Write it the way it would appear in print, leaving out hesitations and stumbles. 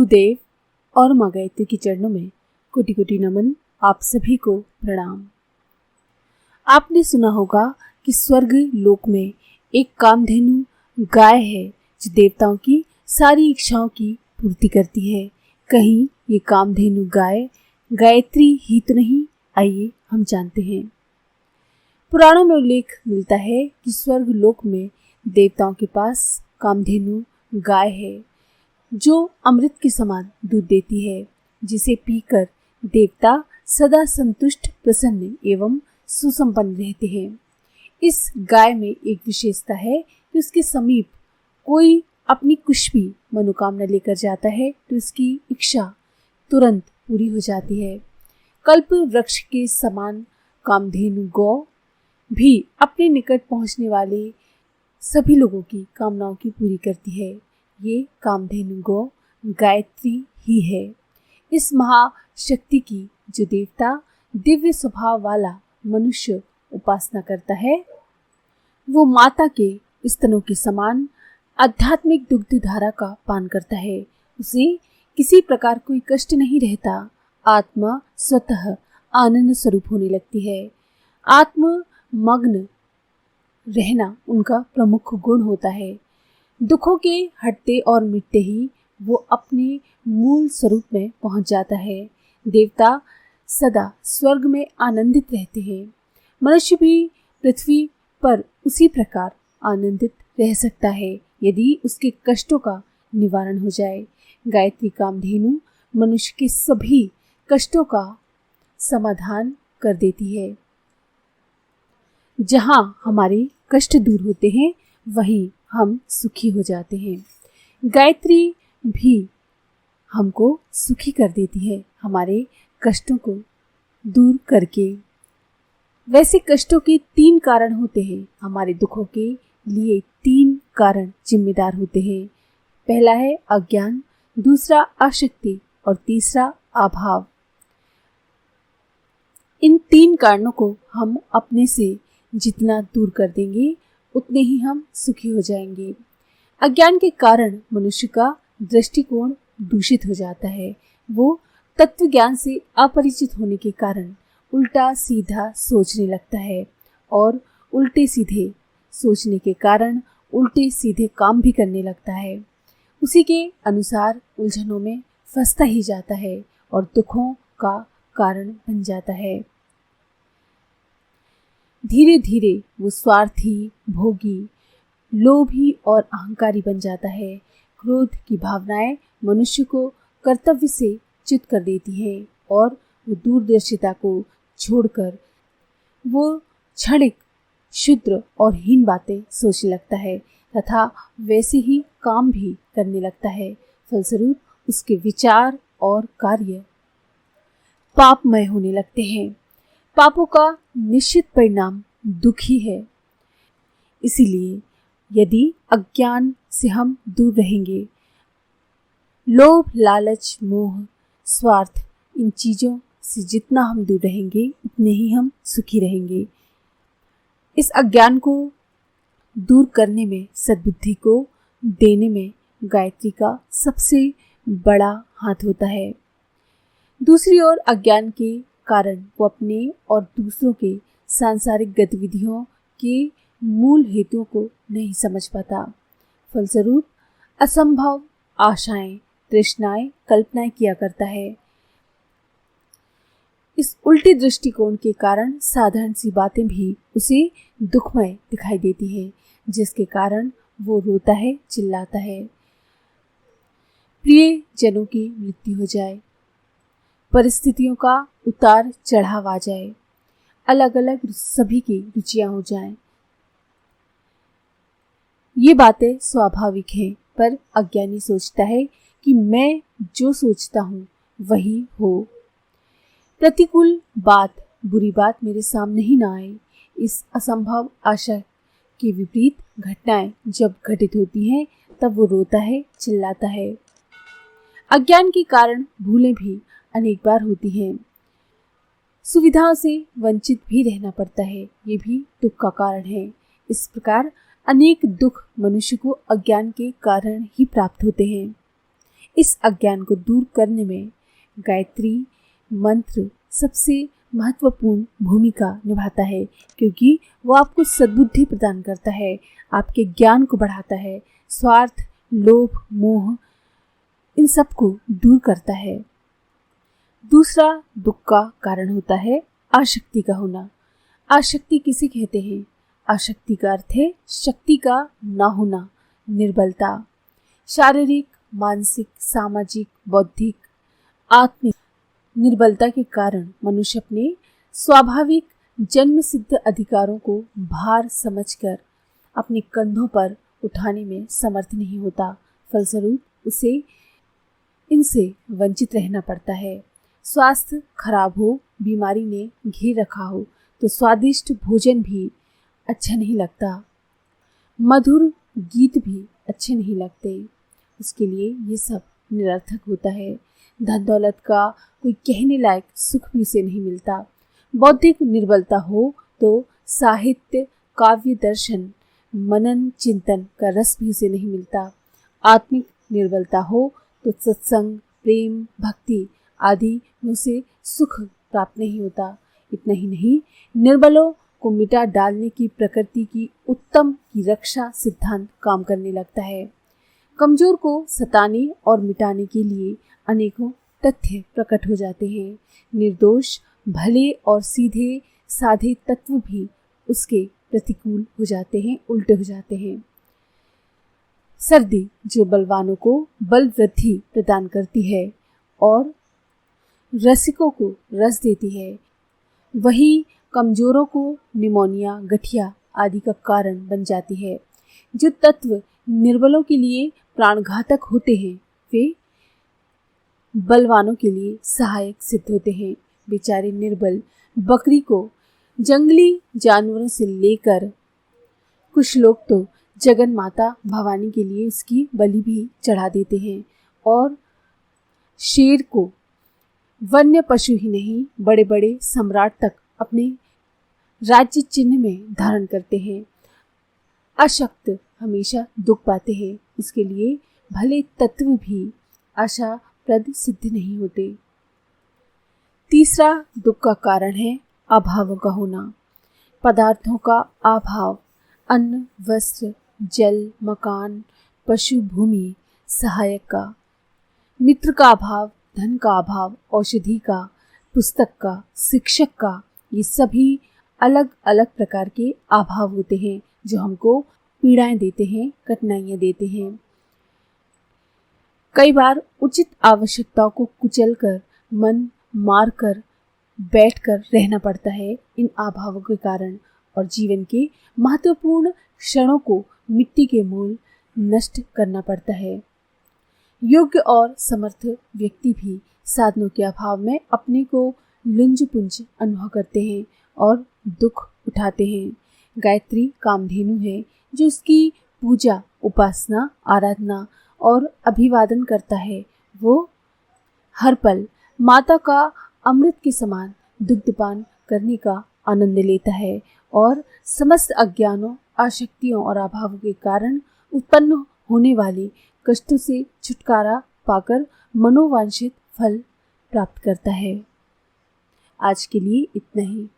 गुरुदेव और माँ गायत्री के चरणों में कोटि कोटि नमन। आप सभी को प्रणाम। आपने सुना होगा कि स्वर्ग लोक में एक कामधेनु गाय है जो देवताओं की सारी इच्छाओं की पूर्ति करती है। कहीं ये कामधेनु गाय गायत्री ही तो नहीं? आइए हम जानते हैं। पुराणों में उल्लेख मिलता है कि स्वर्ग लोक में देवताओं के पास कामधेनु गाय है जो अमृत के समान दूध देती है, जिसे पीकर देवता सदा संतुष्ट, प्रसन्न एवं सुसंपन्न रहते हैं। इस गाय में एक विशेषता है कि उसके समीप कोई अपनी कुछ भी मनोकामना लेकर जाता है तो उसकी इच्छा तुरंत पूरी हो जाती है। कल्प वृक्ष के समान कामधेनु गौ भी अपने निकट पहुंचने वाले सभी लोगों की कामनाओं की पूरी करती है। ये कामधेनु गौ गायत्री ही है। इस महाशक्ति की जो देवता दिव्य स्वभाव वाला मनुष्य उपासना करता है, वो माता के स्तनों के समान आध्यात्मिक दुग्ध धारा का पान करता है। उसे किसी प्रकार कोई कष्ट नहीं रहता। आत्मा स्वतः आनंद स्वरूप होने लगती है। आत्म मग्न रहना उनका प्रमुख गुण होता है। दुखों के हटते और मिटते ही वो अपने मूल स्वरूप में पहुंच जाता है। देवता सदा स्वर्ग में आनंदित रहते हैं। मनुष्य भी पृथ्वी पर उसी प्रकार आनंदित रह सकता है यदि उसके कष्टों का निवारण हो जाए। गायत्री कामधेनु मनुष्य के सभी कष्टों का समाधान कर देती है। जहाँ हमारे कष्ट दूर होते हैं वहीं हम सुखी हो जाते हैं। गायत्री भी हमको सुखी कर देती है, हमारे कष्टों को दूर करके। वैसे कष्टों के 3 कारण होते हैं। हमारे दुखों के लिए 3 कारण जिम्मेदार होते हैं। पहला है अज्ञान, दूसरा अशक्ति और तीसरा अभाव। इन 3 कारणों को हम अपने से जितना दूर कर देंगे उतने ही हम सुखी हो जाएंगे। अज्ञान के कारण मनुष्य का दृष्टिकोण दूषित हो जाता है। वो तत्व ज्ञान से अपरिचित होने के कारण उल्टा सीधा सोचने लगता है और उल्टे सीधे सोचने के कारण उल्टे सीधे काम भी करने लगता है। उसी के अनुसार उलझनों में फंसता ही जाता है और दुखों का कारण बन जाता है। धीरे धीरे वो स्वार्थी, भोगी, लोभी और अहंकारी बन जाता है। क्रोध की भावनाएं मनुष्य को कर्तव्य से च्युत कर देती है और वो दूरदर्शिता को छोड़कर वो क्षणिक, क्षुद्र और हीन बातें सोचने लगता है तथा वैसे ही काम भी करने लगता है। फलस्वरूप उसके विचार और कार्य पापमय होने लगते हैं। पापों का निश्चित परिणाम दुख ही है। इसीलिए यदि अज्ञान से हम दूर रहेंगे, लोभ, लालच, मोह, स्वार्थ, इन चीजों से जितना हम दूर रहेंगे उतने ही हम सुखी रहेंगे। इस अज्ञान को दूर करने में, सद्बुद्धि को देने में गायत्री का सबसे बड़ा हाथ होता है। दूसरी ओर अज्ञान के कारण वो अपने और दूसरों के सांसारिक गतिविधियों के मूल हेतुओं को नहीं समझ पाता। फलस्वरूप असंभव आशाएं, तृष्णाएं, कल्पनाएं किया करता है। इस उल्टे दृष्टिकोण के कारण साधारण सी बातें भी उसे दुखमय दिखाई देती हैं, जिसके कारण वो रोता है, चिल्लाता है। प्रिय जनों की मृत्यु हो जाए, परिस्थितियों का उतार चढ़ाव आ जाए, अलग अलग सभी की रुचियां हो जाएं, ये बातें स्वाभाविक हैं। पर अज्ञानी सोचता है कि मैं जो सोचता हूँ वही हो। प्रतिकूल बात, बुरी बात मेरे सामने ही ना आए। इस असंभव आशा के विपरीत घटनाएं जब घटित होती हैं तब वो रोता है, चिल्लाता है। अज्ञान के कारण भूलें भी अनेक बार होती हैं। सुविधाओं से वंचित भी रहना पड़ता है, ये भी दुख का कारण है। इस प्रकार अनेक दुख मनुष्य को अज्ञान के कारण ही प्राप्त होते हैं। इस अज्ञान को दूर करने में गायत्री मंत्र सबसे महत्वपूर्ण भूमिका निभाता है, क्योंकि वो आपको सद्बुद्धि प्रदान करता है, आपके ज्ञान को बढ़ाता है, स्वार्थ, लोभ, मोह इन सब को दूर करता है। दूसरा दुख का कारण होता है आसक्ति का होना। आसक्ति किसे कहते हैं? आसक्ति का अर्थ है शक्ति का ना होना, निर्बलता। शारीरिक, मानसिक, सामाजिक, बौद्धिक, आत्मिक निर्बलता के कारण मनुष्य अपने स्वाभाविक जन्म सिद्ध अधिकारों को भार समझकर अपने कंधों पर उठाने में समर्थ नहीं होता। फलस्वरूप उसे इनसे वंचित रहना पड़ता है। स्वास्थ्य खराब हो, बीमारी ने घेर रखा हो तो स्वादिष्ट भोजन भी अच्छा नहीं लगता, मधुर गीत भी अच्छे नहीं लगते। उसके लिए ये सब निरर्थक होता है। धन दौलत का कोई कहने लायक सुख भी उसे नहीं मिलता। बौद्धिक निर्बलता हो तो साहित्य, काव्य, दर्शन, मनन, चिंतन का रस भी उसे नहीं मिलता। आत्मिक निर्बलता हो तो सत्संग, प्रेम, भक्ति आदि में उसे सुख प्राप्त नहीं होता। इतना ही नहीं, निर्बलों को मिटा डालने की प्रकृति की उत्तम की रक्षा सिद्धांत काम करने लगता है। कमजोर को सताने और मिटाने के लिए अनेकों तथ्य प्रकट हो जाते हैं। निर्दोष, भले और सीधे साधे तत्व भी उसके प्रतिकूल हो जाते हैं, उल्टे हो जाते हैं। सर्दी जो बलवानों को बल वृद्धि प्रदान करती है और रसिकों को रस देती है, वही कमजोरों को निमोनिया, गठिया आदि का कारण बन जाती है। जो तत्व निर्बलों के लिए प्राणघातक होते हैं वे बलवानों के लिए सहायक सिद्ध होते हैं। बेचारे निर्बल बकरी को जंगली जानवरों से लेकर कुछ लोग तो जगन माता भवानी के लिए इसकी बलि भी चढ़ा देते हैं और शेर को वन्य पशु ही नहीं बड़े बड़े सम्राट तक अपने राज्य चिन्ह में धारण करते हैं। अशक्त हमेशा दुख पाते हैं, इसके लिए भले तत्व भी आशाप्रद सिद्ध नहीं होते। तीसरा दुख का कारण है अभावों का होना। पदार्थों का अभाव, अन्न, वस्त्र, जल, मकान, पशु, भूमि, सहायक का, मित्र का अभाव, धन का अभाव, औषधि का, पुस्तक का, शिक्षक का, ये सभी अलग अलग प्रकार के अभाव होते हैं जो हमको पीड़ाएं देते हैं, कठिनाइयां देते हैं। कई बार उचित आवश्यकताओं को कुचलकर, मन मारकर बैठकर रहना पड़ता है इन अभावों के कारण, और जीवन के महत्वपूर्ण क्षणों को मिट्टी के मूल नष्ट करना पड़ता है। योग्य और समर्थ व्यक्ति भी साधनों के अभाव में अपने को लुंज पुंज अनुभव करते हैं और दुख उठाते हैं। गायत्री कामधेनु है जो उसकी पूजा, उपासना, आराधना और अभिवादन करता है। वो हर पल माता का अमृत के समान दुग्धपान करने का आनंद लेता है और समस्त अज्ञानों, आसक्तियों और अभावों के कारण उत्पन्न होने वाले कष्टों से छुटकारा पाकर मनोवांछित फल प्राप्त करता है। आज के लिए इतना ही।